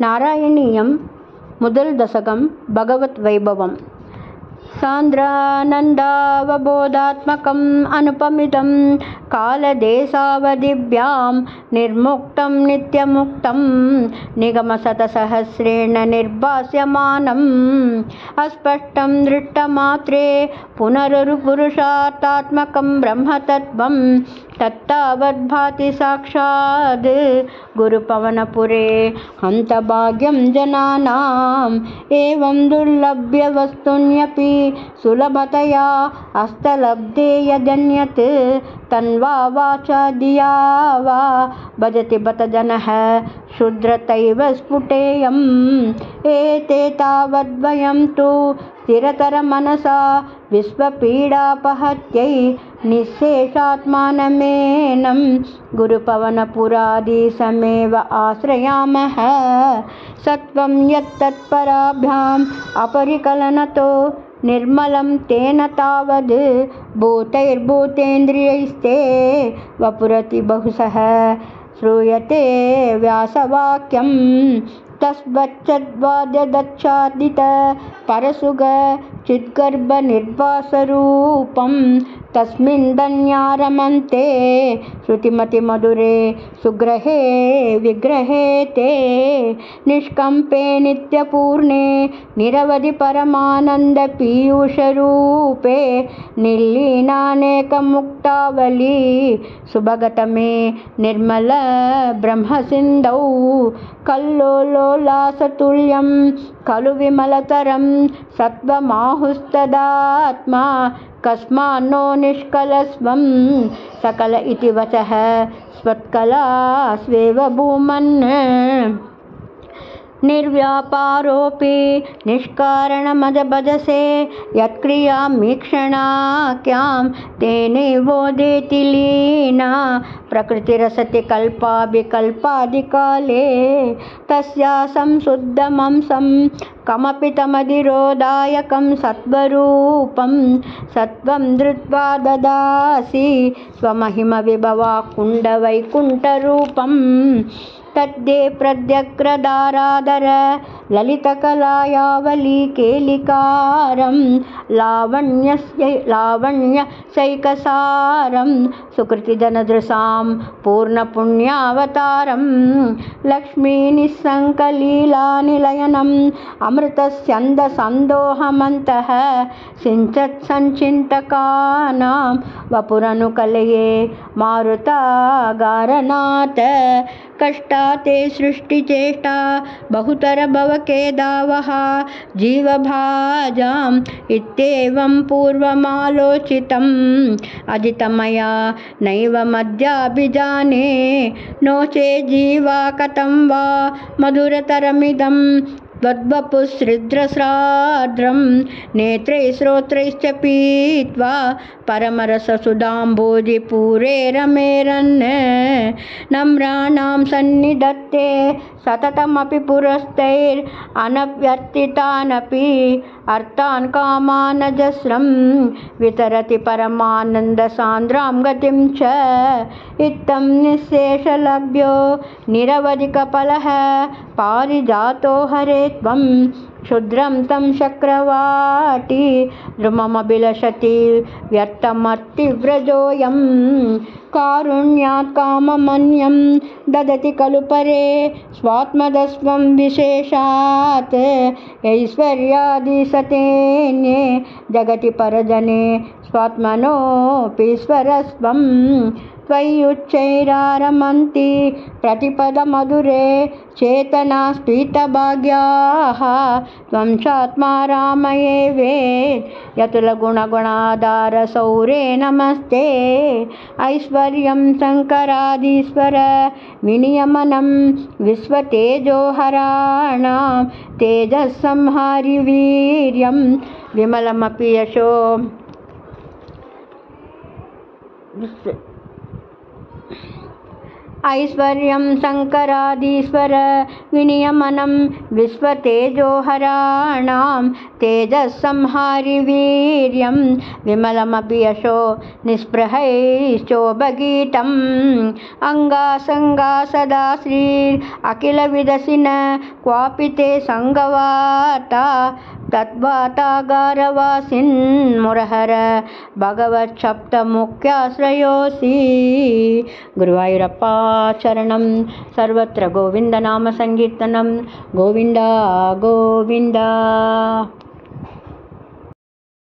నారాయణీయం మొదల్ దశకం భగవత్ వైభవం. సాంద్రానందావబోధాత్మకం అనుపమితం కాలదేశావధిభ్యాం నిర్ముక్తం నిత్యముక్తం నిగమశతసహస్రేణ నిర్భాస్యమానం అస్పష్టం దృష్టమాత్రే పునరుపురుషార్థాత్మకం బ్రహ్మతత్వం తత్తావద్భాతి సాక్షాద్ గురుపవనపురే హంతభాగ్యం జనానాం ఏవం దుర్లభ్య వస్తున్యపి సులభతయా హస్తలబ్ధే యదన్యత్ తన్వా వాచా ధియా వా భజతి బత జనః శూద్రతైవ స్ఫుటేయం ఏతే తావద్వయం తు స్థిరతర మనసా విశ్వపీడాపహత్యై నిశ్శేషాత్మానమేనం గురుపవనపురాధీశమేవ ఆశ్రయామః సత్వం యత్తత్పరాభ్యాం అపరికలనతో నిర్మలం తేన తావద్ భూతైర్భూతేంద్రియైస్తే వపురతి బహుశః శ్రూయతే వ్యాసవాక్యం తస్వచ్చద్వాద్యదచ్ఛాదిత పరసుగ చిద్గర్భ నిర్వాసరూపం తస్మిన్ ధన్యారమంతే శృతిమతి మధురే సుగ్రహే విగ్రహే తే నిష్కంపే నిత్యపూర్ణే నిరవధి పరమానంద పీయూషరూపే నిర్లీనానేకముక్తావళి సుభగతమే నిర్మల బ్రహ్మసింధౌ కల్లోలాసతుల్యం ఖలు విమలతరం సత్వమాహుస్తదాత్మా కస్మాన్నో నిష్కలస్వం సకల ఇతి వచః స్వత్కలా స్వేవ భూమన్ నిర్వ్యాపారోపి నిష్కారణమజభజసే యత్క్రియామీక్షణాఖ్యాం తేనైవోదేతి లీనా ప్రకృతిరసతి కల్పాభికల్పాదికాలే తస్యా సంశుద్ధమంసం కమపి తమధిరోదాయకం సత్వరూపం సత్వం ధృత్వా దదాసి స్వమహిమ విభవా కుండవైకుంఠరూపం తద్దే ప్రద్యగ్రదారాధర లలితకళాయావళీ కేలికారం లావణ్యసైకసారం సుకృతిజనదృశాం పూర్ణపుణ్యావతారం లక్ష్మీ నిస్సంకలీలానిలయనం అమృతస్యందసందోహమంతః సించత్సంచింతకానాం వపురనుకలయే మారుతాగారనాథ కష్టాతే సృష్టిచేష్టా బహుతర భవకేదావః జీవభాజాం ఇత్యేవం పూర్వమాలోచితం అజితమయా నైవ మధ్యాభిజానే నోచే జీవా కథం వా మధురతరమిదం త్వద్వపుశ్రిద్రసార్ద్రం నేత్రైः శ్రోత్రైశ్చ పీత్వా పరమరససుధాంబోధిపూరే రమేరన్ నమ్రాణాం సన్నిధత్తే సతతమపి పురస్తైరనభ్యర్థితానపి అర్థాన్ కామానజస్రం వితరతి పరమానందసాంద్రాం గతిం చ ఇత్తం నిశ్శేషలభ్యో నిరవధికఫలః పారిజాతో హరే త్వం క్షుద్రం తం చక్రవాటి ద్రుమమభిలషతి వ్యర్థమర్తివ్రజోయం కారుణ్యాత్ కామమన్యం దదతి ఖలు పరే స్వాత్మదస్వం విశేషాత్ ఐశ్వర్యాదిశతేన్యే జగతి పరజనే స్వాత్మనోపీశ్వరస్వం త్వయ్యుచ్చైరారమంతి ప్రతిపదమధురే చేతనా స్ఫీతభాగ్యాః త్వం చాత్మా రామయే వేద్ యతులగుణగుణాధార సౌరే నమస్తే ఐశ్వర్యం శంకరాదీశ్వర వినియమనం విశ్వతేజోహరాణాం తేజస్సంహారి వీర్యం విమలమపి యశో ऐश्वर्यं शङ्करादीश्वर विनियमनं विश्वतेजोहराणां तेजस्संहारि वीर्यं विमलमपि यशो निःस्पृहैश्चोपगीतम् अङ्गासङ्गा सदा श्रीरखिलविदसिन क्वापि ते सङ्गवार्ता तद्वातागारवासिन्मुरहर भगवत्सप्तमुख्याश्रयोऽसि गुरुवायूरप्पा चरणं सर्वत्र गोविन्दनामसङ्कीर्तनं गोविन्द गोविन्द।